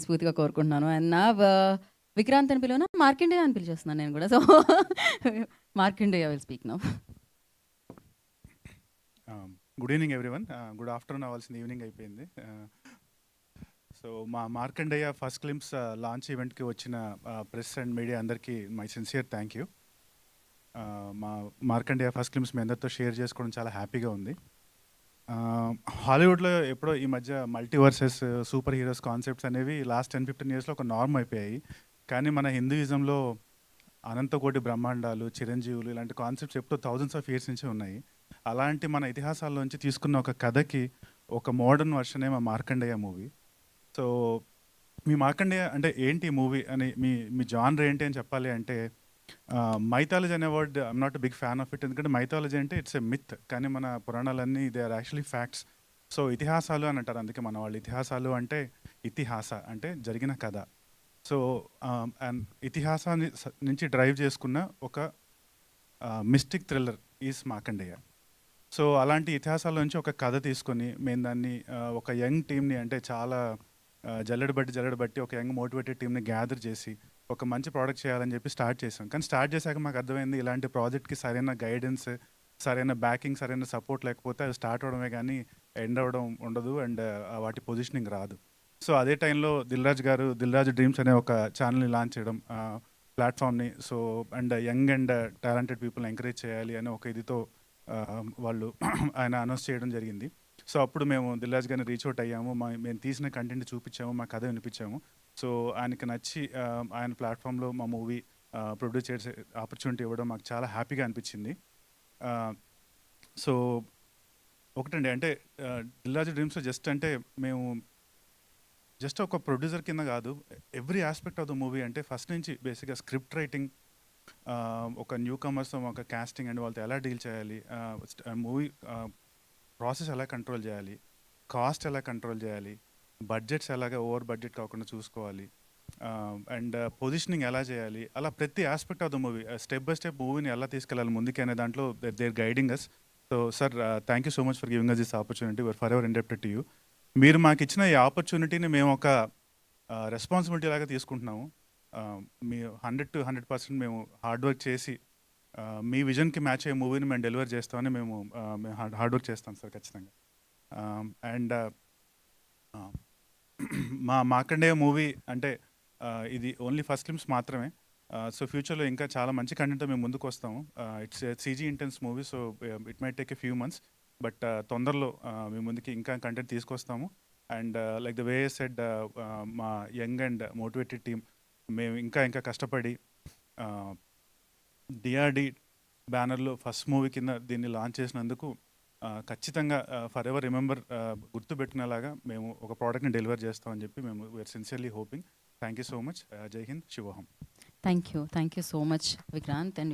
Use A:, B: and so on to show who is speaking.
A: స్ఫూర్తిగా కోరుకుంటున్నాను. అండ్ నా విక్రాంత్ అని పిలవనా, మార్కండేయ అని పిలిచేస్తున్నాను నేను కూడా. So Markandeya will speak now.
B: Good evening everyone. Good afternoon అవ్వాల్సిన ఈవినింగ్ అయిపోయింది. సో మా మార్కండేయ ఫస్ట్ క్లిమ్స్ లాంచ్ ఈవెంట్కి వచ్చిన ప్రెస్ అండ్ మీడియా అందరికీ మై సిన్సియర్ థ్యాంక్ యూ. మా మార్కండేయ ఫస్ట్ క్లిమ్స్ మీ అందరితో షేర్ చేసుకోవడం చాలా హ్యాపీగా ఉంది. హాలీవుడ్లో ఎప్పుడో ఈ మధ్య మల్టీవర్సెస్ సూపర్ హీరోస్ కాన్సెప్ట్స్ అనేవి లాస్ట్ 10-15 ఇయర్స్లో ఒక నార్మ్ అయిపోయాయి. కానీ మన హిందూయిజంలో అనంతకోటి బ్రహ్మాండాలు, చిరంజీవులు ఇలాంటి కాన్సెప్ట్స్ ఎప్పుడో థౌజండ్స్ ఆఫ్ ఇయర్స్ నుంచి ఉన్నాయి. అలాంటి మన ఇతిహాసాల్లోంచి తీసుకున్న ఒక కథకి ఒక మోడర్న్ వర్షనే మా మార్కండేయ మూవీ. సో మీ మార్కండేయ అంటే ఏంటి మూవీ అని మీ మీ జానర్ ఏంటి అని చెప్పాలి అంటే, మైథాలజీ అనే word I'm not big fan of it. ఎందుకంటే మైథాలజీ అంటే ఇట్స్ ఎ మిత్, కానీ మన పురాణాలన్నీ they are actually facts. So ఇతిహాసాలు అని అంటారు, అందుకే మన వాళ్ళు ఇతిహాసాలు అంటే ఇతిహాస అంటే జరిగిన కథ. సో అండ్ ఇతిహాసాన్ని నుంచి డ్రైవ్ చేసుకున్న ఒక mystic thriller is Markandeya. So అలాంటి ఇతిహాసాల నుంచి ఒక కథ తీసుకొని మేము దాన్ని ఒక యంగ్ టీమ్ని, అంటే చాలా జల్లెడ బట్టి ఒక యంగ్ మోటివేటెడ్ టీమ్ని గ్యాదర్ చేసి ఒక మంచి ప్రోడక్ట్ చేయాలని చెప్పి స్టార్ట్ చేసాం. కానీ స్టార్ట్ చేశాక మాకు అర్థమైంది, ఇలాంటి ప్రాజెక్ట్కి సరైన గైడెన్స్, సరైన బ్యాకింగ్, సరైన సపోర్ట్ లేకపోతే అది స్టార్ట్ అవడమే కానీ ఎండ్ అవ్వడం ఉండదు, అండ్ వాటి పొజిషనింగ్ రాదు. సో అదే టైంలో దిల్రాజు డ్రీమ్స్ అనే ఒక ఛానల్ని లాంచ్ చేయడం, ప్లాట్ఫామ్ని. So and young and talented పీపుల్ని ఎంకరేజ్ చేయాలి అనే ఒక ఇదితో వాళ్ళు ఆయన అనౌన్స్ చేయడం జరిగింది. సో అప్పుడు మేము దిల్రాజు గారిని రీచ్ అవుట్ అయ్యాము. మేము తీసిన కంటెంట్ చూపించాము, మా కథ వినిపించాము. సో ఆయనకి నచ్చి ఆయన ప్లాట్ఫామ్లో మా మూవీ ప్రొడ్యూస్ చేసే ఆపర్చునిటీ ఇవ్వడం మాకు చాలా హ్యాపీగా అనిపించింది. సో ఒకటండి, అంటే దిల్రాజు డ్రీమ్స్లో జస్ట్ అంటే మేము జస్ట్ ఒక ప్రొడ్యూసర్ కింద కాదు, every aspect of the movie, అంటే ఫస్ట్ నుంచి బేసిక్గా స్క్రిప్ట్ రైటింగ్, ఒక న్యూ కమర్స్ ఒక కాస్టింగ్ అండ్ వాళ్ళతో ఎలా డీల్ చేయాలి, మూవీ ప్రాసెస్ ఎలా కంట్రోల్ చేయాలి, కాస్ట్ ఎలా కంట్రోల్ చేయాలి, బడ్జెట్స్ ఎలాగా ఓవర్ బడ్జెట్ కాకుండా చూసుకోవాలి, అండ్ పొజిషనింగ్ ఎలా చేయాలి, అలా ప్రతి aspect of the movie step by step మూవీని ఎలా తీసుకెళ్ళాలి ముందుకి అనే దాంట్లో they're guiding us. So sir, thank you so much for giving us this opportunity. We're forever indebted to you. మీరు మాకు ఇచ్చిన ఈ ఆపర్చునిటీని మేము ఒక రెస్పాన్సిబిలిటీ లాగా తీసుకుంటున్నాము. మీ 100% మేము హార్డ్ వర్క్ చేసి మీ విజన్కి మ్యాచ్ అయ్యే మూవీని మేము డెలివర్ చేస్తామని మేము హార్డ్ వర్క్ చేస్తాం సార్ ఖచ్చితంగా. అండ్ మా మార్కండేయ మూవీ అంటే ఇది ఓన్లీ ఫస్ట్ క్లిమ్స్ మాత్రమే. సో ఫ్యూచర్లో ఇంకా చాలా మంచి కంటెంట్తో మేము ముందుకు వస్తాము. It's CG intense movie, so it might take a few months, but తొందరలో మీ ముందుకి ఇంకా కంటెంట్ తీసుకొస్తాము. And like the way said, మా యంగ్ అండ్ మోటివేటెడ్ టీమ్ మేము ఇంకా కష్టపడి డిఆర్డి బ్యానర్లో ఫస్ట్ మూవీ కింద దీన్ని లాంచ్ చేసినందుకు ఖచ్చితంగా ఫర్ ఎవర్ రిమెంబర్ గుర్తుపెట్టుకునేలాగా మేము ఒక ప్రోడక్ట్ని డెలివర్ చేస్తామని చెప్పి మేము we are sincerely hoping. Thank you so much. జై హింద్, శివోహం.
A: Thank you so much Vikrant. And